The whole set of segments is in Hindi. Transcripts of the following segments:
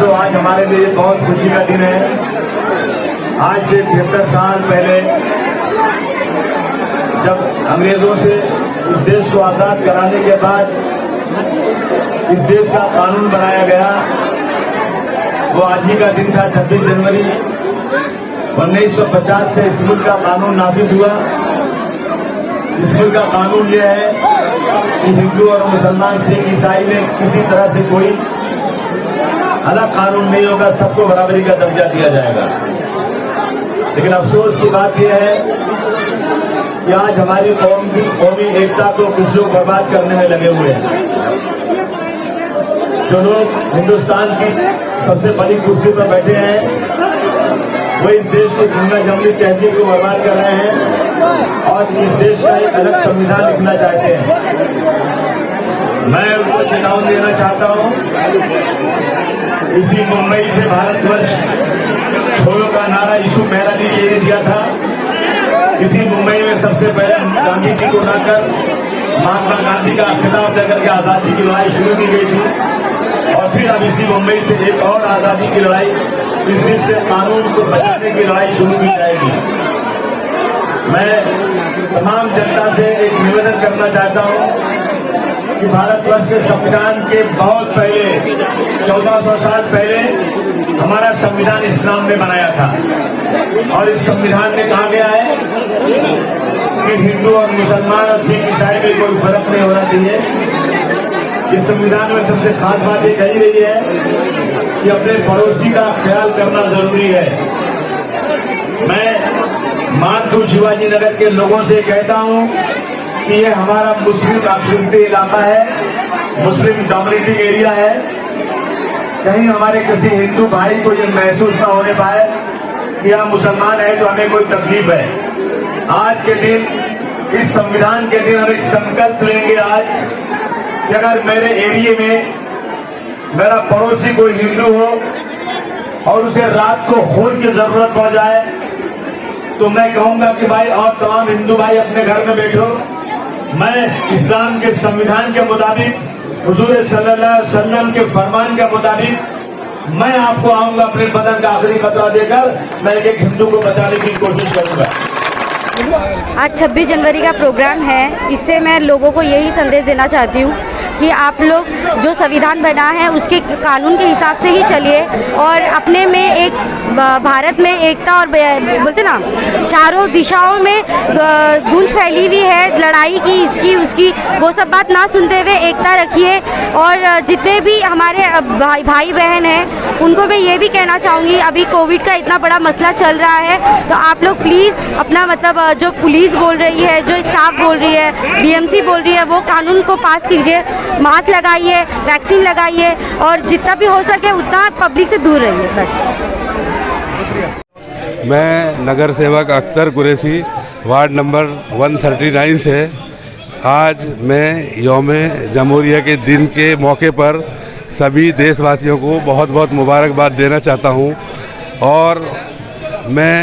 दोस्तों, आज हमारे लिए बहुत खुशी का दिन है। आज से 73 साल पहले जब अंग्रेजों से इस देश को आजाद कराने के बाद इस देश का कानून बनाया गया, वो आज ही का दिन था। 26 जनवरी 1950 से इस मुल्क का कानून नाफिज हुआ। इस मुल्क का कानून यह है कि हिंदू और मुसलमान, सिख, ईसाई में किसी तरह से कोई अलग कानून नहीं होगा, सबको बराबरी का दर्जा दिया जाएगा। लेकिन अफसोस की बात यह है कि आज हमारी कौम की कौमी एकता को कुछ लोग बर्बाद करने में लगे हुए हैं। जो लोग हिंदुस्तान की सबसे बड़ी कुर्सी पर बैठे हैं, वो इस देश की गंगा जमनी तहजीब को बर्बाद कर रहे हैं और इस देश का एक अलग संविधान लिखना चाहते हैं। मैं उनको चेतावनी देना चाहता हूं, इसी मुंबई से भारतवर्ष छोड़ो का नारा यीशु मेहरा ने ये दिया था। इसी मुंबई में सबसे पहले गांधी जी को लाकर महात्मा गांधी का खिताब देकर के आजादी की लड़ाई शुरू की गई थी। और फिर अब इसी मुंबई से एक और आजादी की लड़ाई, इस देश के कानून को बचाने की लड़ाई शुरू की जाएगी। मैं तमाम जनता से एक निवेदन करना चाहता हूं कि भारतवर्ष के संविधान के बहुत पहले 1400 साल पहले हमारा संविधान इस्लाम ने बनाया था। और इस संविधान में कहा गया है कि हिंदू और मुसलमान और सिख ईसाई में कोई फर्क नहीं होना चाहिए। इस संविधान में सबसे खास बात ये कही गई है कि अपने पड़ोसी का ख्याल करना जरूरी है। मैं मानपुर शिवाजी नगर के लोगों से कहता हूं कि ये हमारा मुस्लिम अक्षरित इलाका है, मुस्लिम डोमिनेटिंग एरिया है। कहीं हमारे किसी हिंदू भाई को ये महसूस न होने पाए कि हम मुसलमान हैं तो हमें कोई तकलीफ है। आज के दिन, इस संविधान के दिन हम एक संकल्प लेंगे आज कि अगर मेरे एरिया में मेरा पड़ोसी कोई हिंदू हो और उसे रात को खून की जरूरत पड़ जाए, तो मैं कहूंगा कि भाई और तमाम हिंदू भाई अपने घर में बैठो। मैं इस्लाम के संविधान के मुताबिक, हुजूर सल्लल्लाहु अलैहि वसल्लम के फरमान के मुताबिक मैं आपको आऊंगा, अपने बदन का आखिरी खतरा देकर मैं एक हिंदू को बचाने की कोशिश करूंगा। आज 26 जनवरी का प्रोग्राम है। इससे मैं लोगों को यही संदेश देना चाहती हूँ कि आप लोग जो संविधान बना है उसके कानून के हिसाब से ही चलिए और अपने में एक भारत में एकता और बोलते ना चारों दिशाओं में गूंज फैली हुई है लड़ाई की, इसकी उसकी, वो सब बात ना सुनते हुए एकता रखिए। और जितने भी हमारे भाई बहन हैं उनको मैं ये भी कहना चाहूँगी, अभी कोविड का इतना बड़ा मसला चल रहा है, तो आप लोग प्लीज़ अपना मतलब जो पुलिस बोल रही है, जो स्टाफ बोल रही है, बीएमसी बोल रही है, वो कानून को पास कीजिए। मास्क लगाइए, वैक्सीन लगाइए और जितना भी हो सके उतना पब्लिक से दूर रहिए। बस। मैं नगर सेवक अख्तर कुरैशी, वार्ड नंबर 139 से आज मैं यौम जमहूरिया के दिन के मौके पर सभी देशवासियों को बहुत बहुत मुबारकबाद देना चाहता हूं। और मैं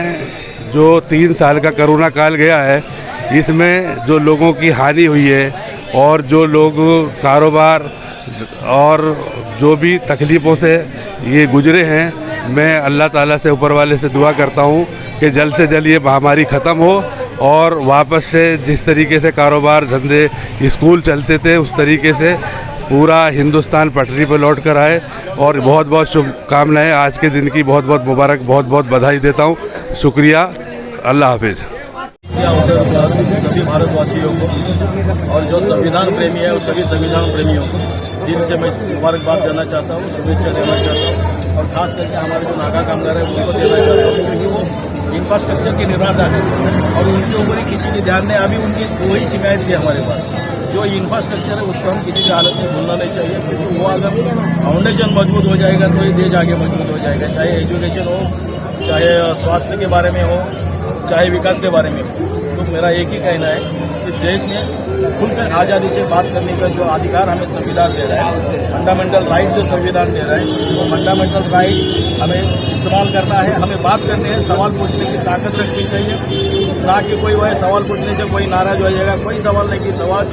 जो 3 साल का कोरोना काल गया है, इसमें जो लोगों की हानि हुई है और जो लोग कारोबार और जो भी तकलीफ़ों से ये गुजरे हैं, मैं अल्लाह ताला से, ऊपर वाले से दुआ करता हूँ कि जल्द से जल्द ये महामारी ख़त्म हो और वापस से जिस तरीके से कारोबार, धंधे, स्कूल चलते थे उस तरीके से पूरा हिंदुस्तान पटरी पर लौट कर आए। और बहुत बहुत शुभकामनाएँ, आज के दिन की बहुत बहुत मुबारक, बहुत बहुत बधाई देता हूँ। शुक्रिया, अल्लाह हाफिज़। सभी भारतवासियों को और जो संविधान प्रेमी है उस सभी संविधान प्रेमियों को दिन से मैं मुबारकबाद देना चाहता हूँ, शुभेच्छा देना चाहता हूँ। और खास करके हमारे जो नागा कामगार है उनको देना चाहता हूँ, क्योंकि वो इंफ्रास्ट्रक्चर के निर्माता है और उनके ऊपर ही किसी ने ध्यान नहीं। अभी उनकी वही शिकायत थी हमारे पास, जो इंफ्रास्ट्रक्चर है उसको हम किसी भी हालत में भूलना नहीं चाहिए, क्योंकि वो अगर फाउंडेशन मजबूत हो जाएगा तो ये देश आगे मजबूत हो जाएगा। चाहे एजुकेशन हो, चाहे स्वास्थ्य के बारे में हो, चाहे विकास के बारे में हो। तो मेरा एक ही कहना है कि देश में खुलकर आज़ादी से बात करने का जो अधिकार हमें संविधान दे रहा है, फंडामेंटल राइट जो संविधान दे रहा है, वो फंडामेंटल राइट हमें इस्तेमाल करना है, हमें बात करनी है, सवाल पूछने की ताकत रखनी चाहिए। ना कि कोई वह सवाल पूछने से कोई नाराज हो जाएगा, कोई सवाल नहीं कि सवाल।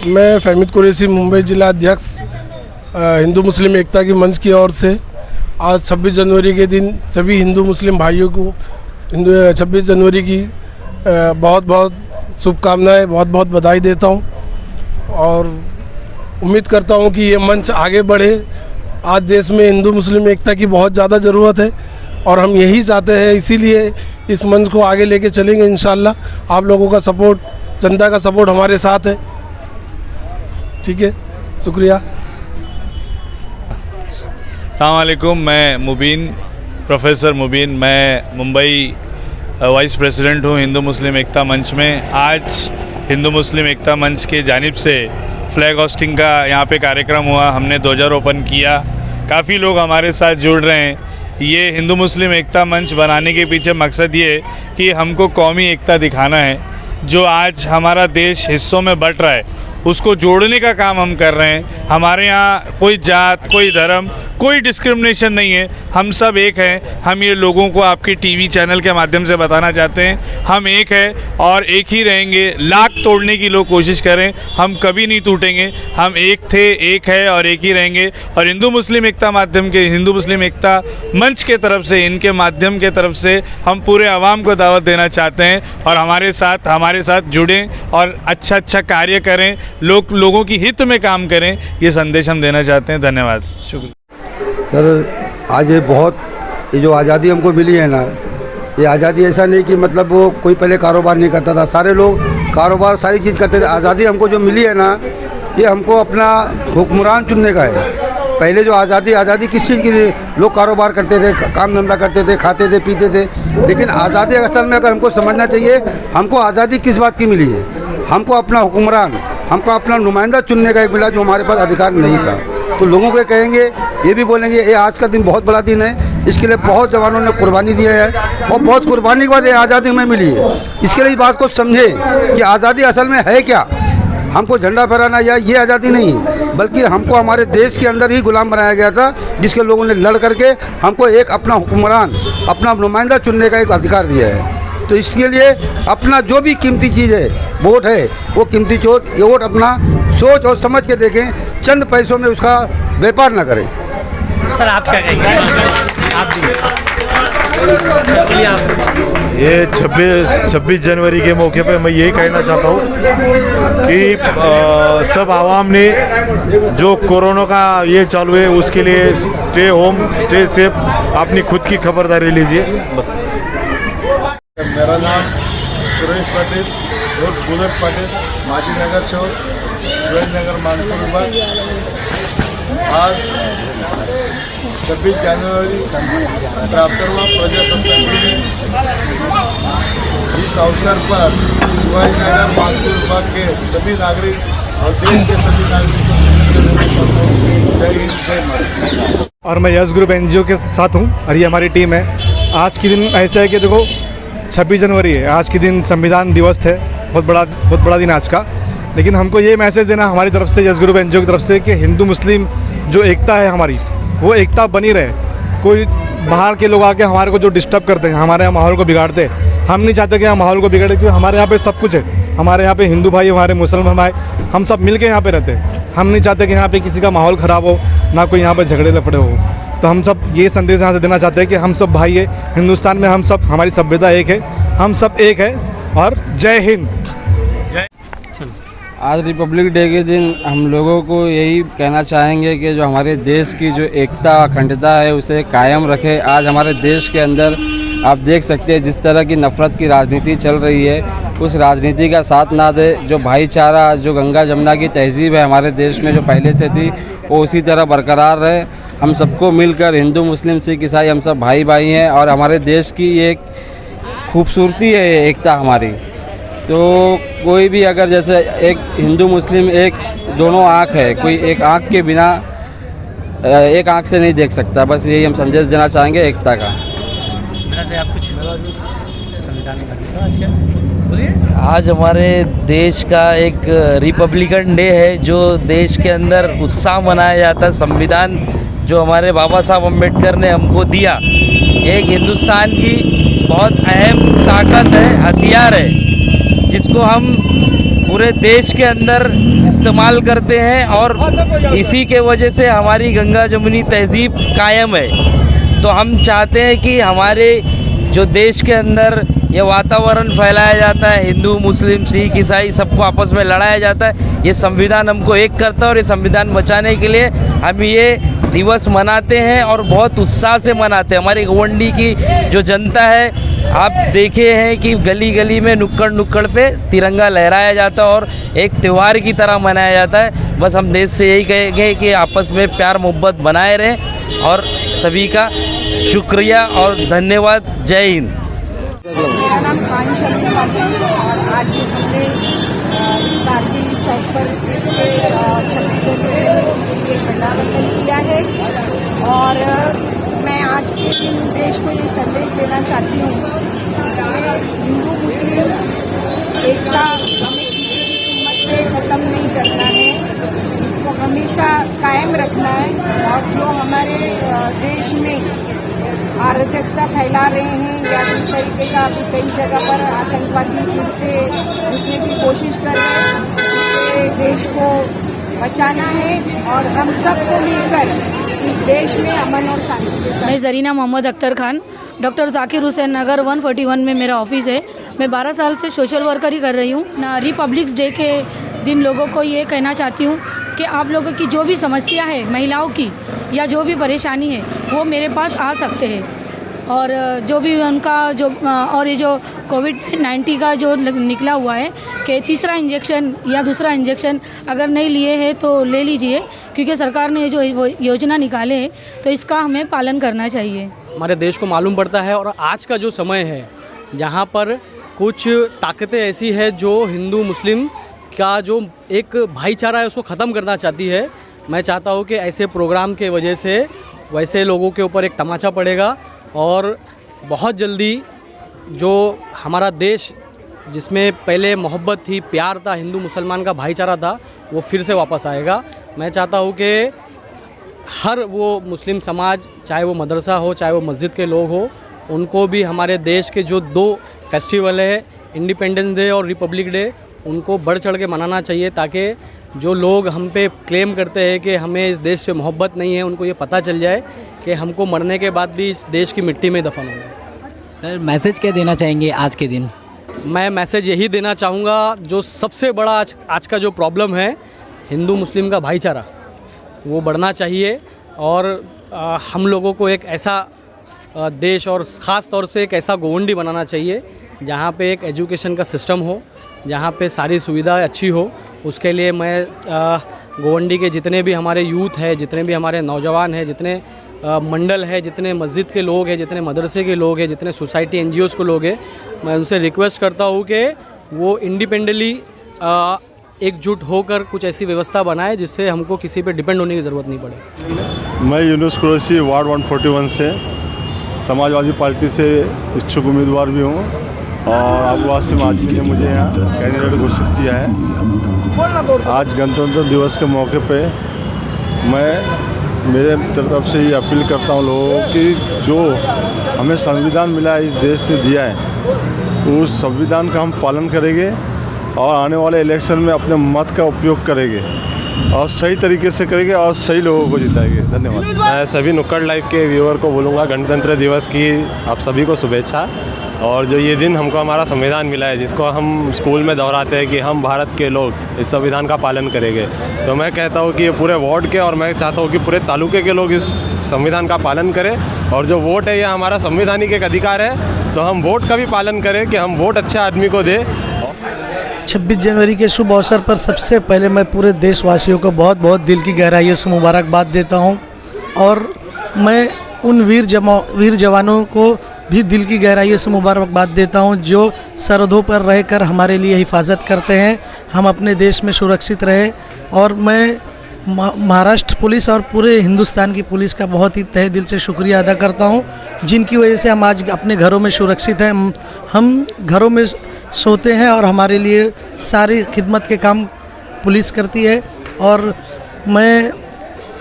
मैं फहमीद कुरैशी, मुंबई जिला अध्यक्ष, हिंदू मुस्लिम एकता की मंच की ओर से आज 26 जनवरी के दिन सभी हिंदू मुस्लिम भाइयों को 26 जनवरी की बहुत बहुत शुभकामनाएं, बहुत बहुत बधाई देता हूं और उम्मीद करता हूं कि ये मंच आगे बढ़े। आज देश में हिंदू मुस्लिम एकता की बहुत ज़्यादा ज़रूरत है और हम यही चाहते हैं, इसीलिए इस मंच को आगे लेके चलेंगे इंशाल्लाह। आप लोगों का सपोर्ट, जनता का सपोर्ट हमारे साथ है। ठीक है, शुक्रिया। अस्सलाम वालेकुम, मैं मुबीन, प्रोफेसर मुबीन, मैं मुंबई वाइस प्रेसिडेंट हूँ हिंदू मुस्लिम एकता मंच में। आज हिंदू मुस्लिम एकता मंच के जानिब से फ्लैग होस्टिंग का यहाँ पे कार्यक्रम हुआ, हमने ध्वजारोपण किया। काफ़ी लोग हमारे साथ जुड़ रहे हैं। ये हिंदू मुस्लिम एकता मंच बनाने के पीछे मकसद ये है कि हमको कौमी एकता दिखाना है। जो आज हमारा देश हिस्सों में बँट रहा है उसको जोड़ने का काम हम कर रहे हैं। हमारे यहाँ कोई जात, कोई धर्म, कोई डिस्क्रिमिनेशन नहीं है, हम सब एक हैं। हम ये लोगों को आपके टीवी चैनल के माध्यम से बताना चाहते हैं, हम एक हैं और एक ही रहेंगे। लाख तोड़ने की लोग कोशिश करें, हम कभी नहीं टूटेंगे। हम एक थे, एक है और एक ही रहेंगे। और हिंदू मुस्लिम एकता माध्यम के, हिंदू मुस्लिम एकता मंच के तरफ से, इनके माध्यम के तरफ से हम पूरे आवाम को दावत देना चाहते हैं और हमारे साथ जुड़ें और अच्छा कार्य करें, लोगों की हित में काम करें, ये संदेश हम देना चाहते हैं। धन्यवाद, शुक्रिया। सर, आज ये जो आज़ादी हमको मिली है ना, ये आज़ादी ऐसा नहीं कि मतलब वो कोई पहले कारोबार नहीं करता था, सारे लोग कारोबार सारी चीज़ करते थे। आज़ादी हमको जो मिली है ना, ये हमको अपना हुक्मरान चुनने का है। पहले जो आज़ादी किस चीज़ की थी? लोग कारोबार करते थे, काम धंधा करते थे, खाते थे, पीते थे। लेकिन आज़ादी असल में अगर हमको समझना चाहिए, हमको आज़ादी किस बात की मिली है? हमको अपना हुक्मरान, हमको अपना नुमाइंदा चुनने का एक मिला, जो हमारे पास अधिकार नहीं था। तो लोगों को कहेंगे, ये भी बोलेंगे, ये आज का दिन बहुत बड़ा दिन है, इसके लिए बहुत जवानों ने कुर्बानी दी है और बहुत कुर्बानी के बाद ये आज़ादी हमें मिली है। इसके लिए इस बात को समझे कि आज़ादी असल में है क्या। हमको झंडा फहराना या ये आज़ादी नहीं, बल्कि हमको हमारे देश के अंदर ही गुलाम बनाया गया था, जिसके लोगों ने लड़ करके हमको एक अपना हुक्मरान, अपना नुमाइंदा चुनने का एक अधिकार दिया है। तो इसके लिए अपना जो भी कीमती चीज़ है, वोट है, वो कीमती ये वोट अपना सोच और समझ के देखें, चंद पैसों में उसका व्यापार ना करें। सर, आप क्या कहेंगे? आप बोलिए। आप ये 26 जनवरी के मौके पे मैं यही कहना चाहता हूँ कि सब आवाम ने जो कोरोना का ये चालू है, उसके लिए स्टे होम, स्टे सेफ, अपनी खुद की खबरदारी लीजिए। बस। मेरा नाम सुरेश पटेल, रोड बुलेट पटेल, माजी नगर चौक, नगर मानपुर विभाग। आज 26 जनवरी 73वां प्रजासत्ताक दिन, इस अवसर पर नगर मानपुर विभाग के सभी नागरिक और देश के सभी नागरिकों को जय हिंद, जय भारत। और मैं यस ग्रुप NGO के साथ हूँ और ये हमारी टीम है। आज के दिन ऐसा है कि देखो, 26 जनवरी है, आज के दिन संविधान दिवस है, बहुत बड़ा दिन आज का। लेकिन हमको ये मैसेज देना हमारी तरफ से, यस ग्रुप NGO की तरफ से, कि हिंदू मुस्लिम जो एकता है हमारी, वो एकता बनी रहे। कोई बाहर के लोग आके हमारे को जो डिस्टर्ब करते हैं, हमारे यहाँ माहौल को बिगाड़ते हैं, हम नहीं चाहते कि हम माहौल को बिगड़े, क्योंकि हमारे यहाँ पे सब कुछ है। हमारे यहाँ पे हिंदू भाई, हमारे मुसलमान भाई, हम सब मिल के यहाँ पे रहते हैं। हम नहीं चाहते कि यहाँ पे किसी का माहौल ख़राब हो, ना कोई यहाँ पे झगड़े लफड़े हो। तो हम सब ये संदेश यहाँ से देना चाहते हैं कि हम सब भाई है, हिंदुस्तान में हम सब, हमारी सभ्यता एक है, हम सब एक है। और जय हिंद। आज रिपब्लिक डे के दिन हम लोगों को यही कहना चाहेंगे कि जो हमारे देश की जो एकता अखंडता है, उसे कायम रखें। आज हमारे देश के अंदर आप देख सकते हैं जिस तरह की नफ़रत की राजनीति चल रही है, उस राजनीति का साथ ना दे। जो भाईचारा, जो गंगा जमुना की तहजीब है हमारे देश में, जो पहले से थी, वो उसी तरह बरकरार रहे। हम सबको मिलकर, हिंदू मुस्लिम सिख ईसाई, हम सब भाई भाई हैं और हमारे देश की एक खूबसूरती है ये एकता हमारी। तो कोई भी अगर जैसे एक हिंदू मुस्लिम एक दोनों आँख है, कोई एक आँख के बिना एक आँख से नहीं देख सकता। बस यही हम संदेश देना चाहेंगे एकता का। आप कुछ संविधान आज हमारे देश का एक रिपब्लिकन डे है, जो देश के अंदर उत्साह मनाया जाता है। संविधान जो हमारे बाबा साहब अम्बेडकर ने हमको दिया, एक हिंदुस्तान की बहुत अहम ताकत है, हथियार है, जिसको हम पूरे देश के अंदर इस्तेमाल करते हैं और इसी के वजह से हमारी गंगा जमुनी तहजीब कायम है। तो हम चाहते हैं कि हमारे जो देश के अंदर ये वातावरण फैलाया जाता है, हिंदू मुस्लिम सिख ईसाई सबको आपस में लड़ाया जाता है, ये संविधान हमको एक करता है और ये संविधान बचाने के लिए हम ये दिवस मनाते हैं और बहुत उत्साह से मनाते हैं। हमारी गोवंडी की जो जनता है, आप देखे हैं कि गली गली में नुक्कड़ नुक्कड़ पे तिरंगा लहराया जाता है और एक त्यौहार की तरह मनाया जाता है। बस हम देश से यही कहेंगे कि आपस में प्यार मोहब्बत बनाए रहें और सभी का शुक्रिया और धन्यवाद। जय हिंद। मेरा नाम खान शर्मा है और आज हमने गांधी चौक पर 26 जनवरी के झंडावंदन किया है और मैं आज के दिन देश को ये संदेश देना चाहती हूँ कि हिंदू मुस्लिम एकता हमें किसी भी कीमत पे ख़त्म नहीं करना है, इसको हमेशा कायम रखना है। और जो हमारे देश में अराजकता फैला रहे हैं या इस तरीके का अभी कई जगह पर आतंकवादी फिर से घुसने की कोशिश कर रहे हैं, इससे देश को बचाना है और हम सबको मिलकर इस देश में अमन और शांति के साथ। मैं जरीना मोहम्मद अख्तर खान, डॉक्टर जाकिर हुसैन नगर 141 में मेरा ऑफिस है। मैं 12 साल से सोशल वर्कर ही कर रही हूँ। रिपब्लिक्स डे के दिन लोगों को ये कहना चाहती हूँ कि आप लोगों की जो भी समस्या है, महिलाओं की या जो भी परेशानी है, वो मेरे पास आ सकते हैं और जो भी उनका जो और ये जो कोविड-19 का जो निकला हुआ है कि तीसरा इंजेक्शन या दूसरा इंजेक्शन अगर नहीं लिए हैं तो ले लीजिए, क्योंकि सरकार ने जो योजना निकाले है तो इसका हमें पालन करना चाहिए। हमारे देश को मालूम पड़ता है और आज का जो समय है जहाँ पर कुछ ताकतें ऐसी है जो हिंदू मुस्लिम का जो एक भाईचारा है उसको ख़त्म करना चाहती है। मैं चाहता हूँ कि ऐसे प्रोग्राम के वजह से वैसे लोगों के ऊपर एक तमाचा पड़ेगा और बहुत जल्दी जो हमारा देश जिसमें पहले मोहब्बत थी, प्यार था, हिंदू मुसलमान का भाईचारा था, वो फिर से वापस आएगा। मैं चाहता हूँ कि हर वो मुस्लिम समाज, चाहे वो मदरसा हो, चाहे वो मस्जिद के लोग हो, उनको भी हमारे देश के जो 2 फेस्टिवल है, इंडिपेंडेंस डे और रिपब्लिक डे, उनको बढ़ चढ़ के मनाना चाहिए ताकि जो लोग हम पे क्लेम करते हैं कि हमें इस देश से मोहब्बत नहीं है, उनको ये पता चल जाए कि हमको मरने के बाद भी इस देश की मिट्टी में दफन होना है। सर, मैसेज क्या देना चाहेंगे आज के दिन? मैं मैसेज यही देना चाहूँगा, जो सबसे बड़ा आज का जो प्रॉब्लम है हिंदू मुस्लिम का भाईचारा, वो बढ़ना चाहिए और हम लोगों को एक ऐसा देश और ख़ास तौर से एक ऐसा गोवंडी बनाना चाहिए जहाँ पे एक एजुकेशन का सिस्टम हो, जहाँ पे सारी सुविधाएं अच्छी हो। उसके लिए मैं गोवंडी के जितने भी हमारे यूथ है, जितने भी हमारे नौजवान हैं, जितने मंडल है, जितने मस्जिद के लोग हैं, जितने मदरसे के लोग हैं, जितने सोसाइटी NGOs को लोग हैं, मैं उनसे रिक्वेस्ट करता हूँ कि वो इंडिपेंडेंटली एकजुट होकर कुछ ऐसी व्यवस्था बनाए जिससे हमको किसी पे डिपेंड होने की ज़रूरत नहीं पड़े। मैं यूनुस कुरैशी वार्ड 141 से समाजवादी पार्टी से इच्छुक उम्मीदवार भी हूँ और आदिवासी समाज ने मुझे यहाँ कैंडिडेट घोषित किया है। आज गणतंत्र दिवस के मौके पे मैं मेरे तरफ से ये अपील करता हूँ लोगों की, जो हमें संविधान मिला है, इस देश ने दिया है, उस संविधान का हम पालन करेंगे और आने वाले इलेक्शन में अपने मत का उपयोग करेंगे और सही तरीके से करेंगे और सही लोगों को जिताएंगे। धन्यवाद। मैं सभी नुक्कड़ लाइव के व्यूअर को बोलूँगा, गणतंत्र दिवस की आप सभी को शुभेच्छा। और जो ये दिन हमको हमारा संविधान मिला है, जिसको हम स्कूल में दोहराते हैं कि हम भारत के लोग इस संविधान का पालन करेंगे, तो मैं कहता हूँ कि ये पूरे वार्ड के और मैं चाहता हूँ कि पूरे तालुके के लोग इस संविधान का पालन करें। और जो वोट है, ये हमारा संवैधानिक एक अधिकार है, तो हम वोट का भी पालन करें कि हम वोट अच्छे आदमी को दें। 26 जनवरी के शुभ अवसर पर सबसे पहले मैं पूरे देशवासियों को बहुत बहुत दिल की गहराइयों से मुबारकबाद देता हूं और मैं उन वीर जवानों को भी दिल की गहराइयों से मुबारकबाद देता हूं जो सरहदों पर रहकर हमारे लिए हिफाजत करते हैं, हम अपने देश में सुरक्षित रहे। और मैं महाराष्ट्र पुलिस और पूरे हिंदुस्तान की पुलिस का बहुत ही तहे दिल से शुक्रिया अदा करता हूं, जिनकी वजह से हम आज अपने घरों में सुरक्षित हैं। हम घरों में सोते हैं और हमारे लिए सारी खिदमत के काम पुलिस करती है। और मैं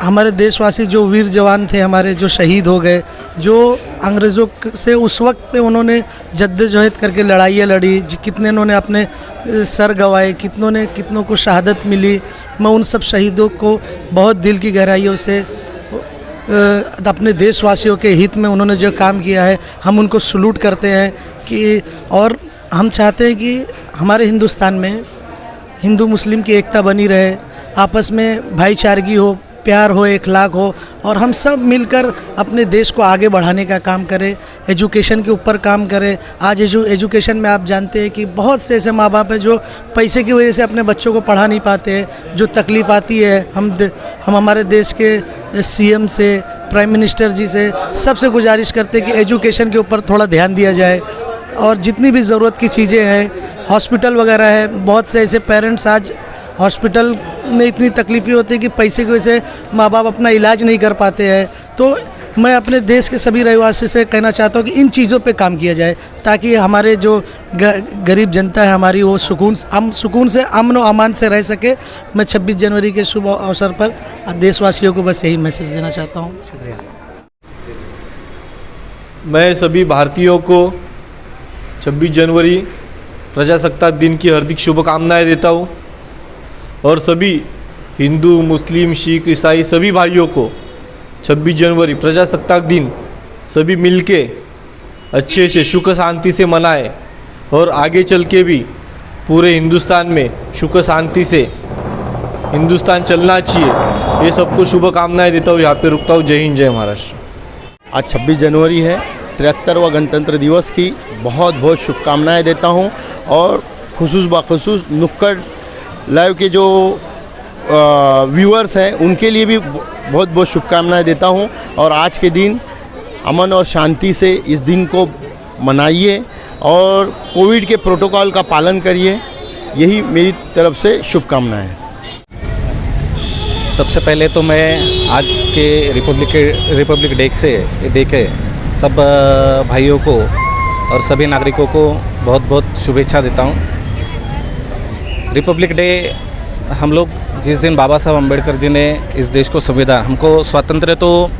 हमारे देशवासी जो वीर जवान थे हमारे, जो शहीद हो गए, जो अंग्रेज़ों से उस वक्त पे उन्होंने जद्दोजहद करके लड़ाइयाँ लड़ी, कितने उन्होंने अपने सर गंवाए, कितनों को शहादत मिली, मैं उन सब शहीदों को बहुत दिल की गहराइयों से अपने देशवासियों के हित में उन्होंने जो काम किया है, हम उनको सलूट करते हैं कि, और हम चाहते हैं कि हमारे हिंदुस्तान में हिंदू मुस्लिम की एकता बनी रहे, आपस में भाईचारगी हो, प्यार हो, इखलाक हो, और हम सब मिलकर अपने देश को आगे बढ़ाने का काम करें, एजुकेशन के ऊपर काम करें। आज एजुकेशन में आप जानते हैं कि बहुत से ऐसे माँ बाप हैं जो पैसे की वजह से अपने बच्चों को पढ़ा नहीं पाते हैं, जो तकलीफ़ आती है। हम हमारे देश के सीएम से, प्राइम मिनिस्टर जी से सबसे गुजारिश करते हैं कि एजुकेशन के ऊपर थोड़ा ध्यान दिया जाए, और जितनी भी ज़रूरत की चीज़ें हैं, हॉस्पिटल वगैरह है, बहुत से ऐसे पेरेंट्स आज हॉस्पिटल में इतनी तकलीफ़ें होती है कि पैसे की वजह से माँ बाप अपना इलाज नहीं कर पाते हैं। तो मैं अपने देश के सभी रहवासी से कहना चाहता हूँ कि इन चीज़ों पे काम किया जाए, ताकि हमारे जो गरीब जनता है हमारी, वो सुकून से, अमन और अमान से रह सके। मैं 26 जनवरी के शुभ अवसर पर देशवासियों को बस यही मैसेज देना चाहता हूँ। मैं सभी भारतीयों को 26 जनवरी प्रजासत्ताक दिन की हार्दिक शुभकामनाएं देता हूँ, और सभी हिंदू, मुस्लिम, सिख, ईसाई सभी भाइयों को 26 जनवरी प्रजासत्ताक दिन सभी मिलके अच्छे से सुख शांति से मनाएं, और आगे चल के भी पूरे हिंदुस्तान में सुख शांति से हिंदुस्तान चलना चाहिए। ये सबको शुभकामनाएं देता हूँ। यहाँ पे रुकता हूँ। जय हिंद, जय महाराष्ट्र। आज 26 जनवरी है, 73वां गणतंत्र दिवस की बहुत बहुत शुभकामनाएं देता हूं, और खुसूस बखुसूस नुक्कड़ लाइव के जो व्यूअर्स हैं उनके लिए भी बहुत बहुत शुभकामनाएं देता हूं। और आज के दिन अमन और शांति से इस दिन को मनाइए, और कोविड के प्रोटोकॉल का पालन करिए। यही मेरी तरफ से शुभकामनाएं हैं। सबसे पहले तो मैं आज के रिपब्लिक डे के सब भाइयों को और सभी नागरिकों को बहुत बहुत शुभेच्छा देता हूँ। रिपब्लिक डे हम लोग जिस दिन बाबा साहब अम्बेडकर जी ने इस देश को संविधान, हमको स्वातंत्र्य तो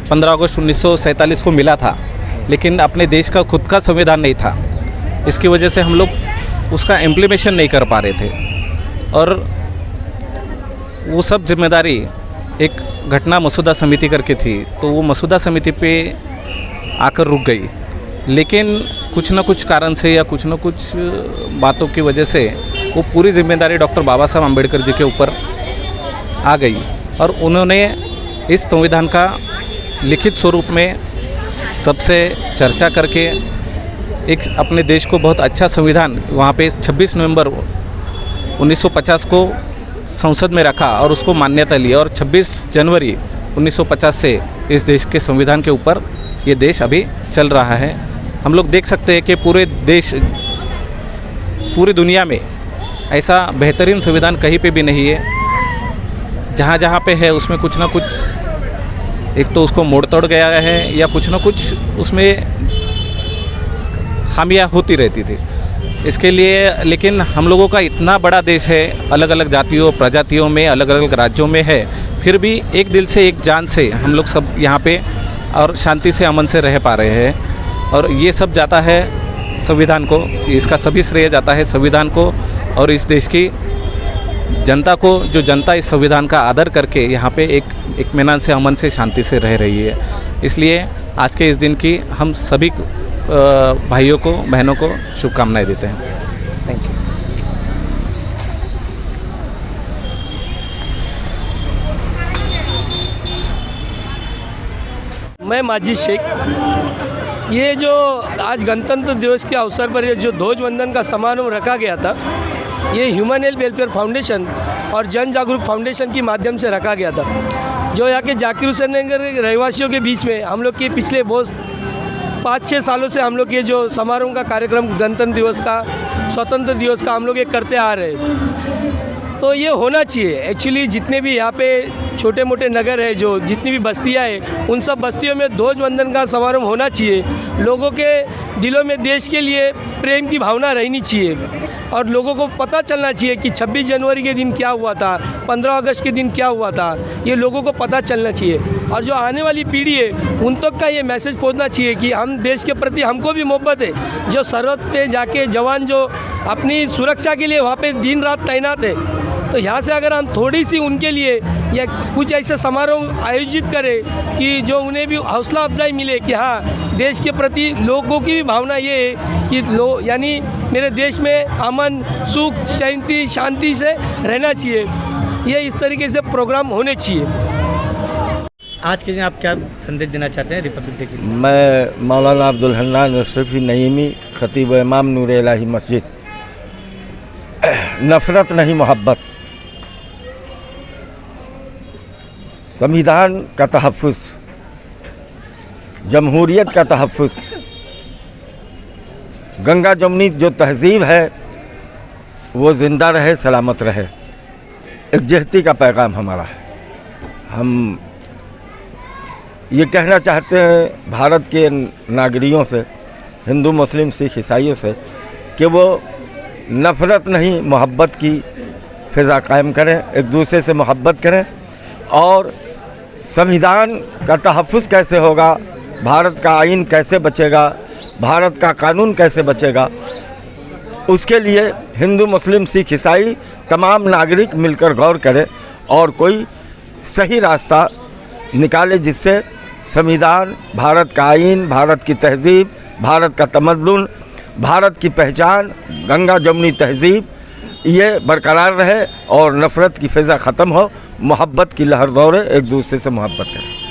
15 अगस्त 1947 को मिला था, लेकिन अपने देश का खुद का संविधान नहीं था। इसकी वजह से हम लोग उसका इम्प्लीमेशन नहीं कर पा रहे थे, और वो सब जिम्मेदारी एक घटना मसूदा समिति करके थी, तो वो मसूदा समिति पे आकर रुक गई। लेकिन कुछ न कुछ कारण से या कुछ न कुछ बातों की वजह से वो पूरी जिम्मेदारी डॉक्टर बाबा साहब अम्बेडकर जी के ऊपर आ गई, और उन्होंने इस संविधान का लिखित स्वरूप में सबसे चर्चा करके एक अपने देश को बहुत अच्छा संविधान वहाँ पे 26 नवंबर 1950 को संसद में रखा और उसको मान्यता ली, और 26 जनवरी 1950 से इस देश के संविधान के ऊपर ये देश अभी चल रहा है। हम लोग देख सकते हैं कि पूरी दुनिया में ऐसा बेहतरीन संविधान कहीं पे भी नहीं है। जहाँ जहाँ पे है उसमें कुछ ना कुछ, एक तो उसको मोड़ तोड़ गया है या कुछ ना कुछ उसमें खामियां होती रहती थी। इसके लिए लेकिन हम लोगों का इतना बड़ा देश है, अलग अलग जातियों प्रजातियों में, अलग अलग राज्यों में है, फिर भी एक दिल से एक जान से हम लोग सब यहाँ पे और शांति से अमन से रह पा रहे हैं। और ये सब जाता है संविधान को, इसका सभी श्रेय जाता है संविधान को और इस देश की जनता को, जो जनता इस संविधान का आदर करके यहाँ पे एक इत्मीनान से, अमन से, शांति से रह रही है। इसलिए आज के इस दिन की हम सभी भाइयों को, बहनों को शुभकामनाएं देते हैं। Thank you. मैं माजिद शेख। ये जो आज गणतंत्र दिवस के अवसर पर ये जो ध्वजवंदन का समारोह रखा गया था, ये ह्यूमन हेल्थ वेलफेयर फाउंडेशन और जन जागरूक फाउंडेशन के माध्यम से रखा गया था। जो यहाँ के जाकिर हुसैन नगर रहवासियों के बीच में हम लोग के पिछले बहुत 5-6 सालों से हम लोग ये जो समारोह का कार्यक्रम गणतंत्र दिवस का, स्वतंत्र दिवस का हम लोग ये करते आ रहे हैं। तो ये होना चाहिए। एक्चुअली जितने भी यहाँ पे छोटे मोटे नगर है, जो जितनी भी बस्तियाँ हैं, उन सब बस्तियों में ध्वजवंदन का समारोह होना चाहिए। लोगों के दिलों में देश के लिए प्रेम की भावना रहनी चाहिए और लोगों को पता चलना चाहिए कि 26 जनवरी के दिन क्या हुआ था, 15 अगस्त के दिन क्या हुआ था, ये लोगों को पता चलना चाहिए। और जो आने वाली पीढ़ी है उन तक का ये मैसेज पहुंचना चाहिए कि हम देश के प्रति हमको भी मोहब्बत है। जो सरहद पे जाके जवान जो अपनी सुरक्षा के लिए वहाँ पे दिन रात तैनात है, तो यहाँ से अगर हम थोड़ी सी उनके लिए या कुछ ऐसे समारोह आयोजित करें कि जो उन्हें भी हौसला अफजाई मिले कि हाँ देश के प्रति लोगों की भी भावना ये है कि यानी मेरे देश में अमन सुख शांति से रहना चाहिए, ये इस तरीके से प्रोग्राम होने चाहिए। आज के दिन आप क्या संदेश देना चाहते हैं रिपब्लिक डे के लिए? मैं मौलाना अब्दुल हन्नान नसरफी नईमी खतीब इमाम नूर इलाही मस्जिद, नफ़रत नहीं मोहब्बत, संविधान का तहफ़्फ़ुज़, जमहूरियत का तहफ़्फ़ुज़, गंगा जमुनी जो तहज़ीब है वो ज़िंदा रहे सलामत रहे, एकजहती का पैगाम हमारा है। हम ये कहना चाहते हैं भारत के नागरिकों से, हिंदू मुस्लिम सिख ईसाइयों से, कि वो नफ़रत नहीं मोहब्बत की फ़िज़ा कायम करें, एक दूसरे से मोहब्बत करें। और संविधान का तहफ़्फ़ुज़ कैसे होगा, भारत का आइन कैसे बचेगा, भारत का कानून कैसे बचेगा, उसके लिए हिंदू मुस्लिम सिख ईसाई तमाम नागरिक मिलकर गौर करें और कोई सही रास्ता निकाले जिससे संविधान, भारत का आइन, भारत की तहज़ीब, भारत का तमद्दुन, भारत की पहचान, गंगा जमुनी तहज़ीब ये बरकरार रहे और नफ़रत की फ़िज़ा ख़त्म हो, मोहब्बत की लहर दौड़े, एक दूसरे से मोहब्बत करें।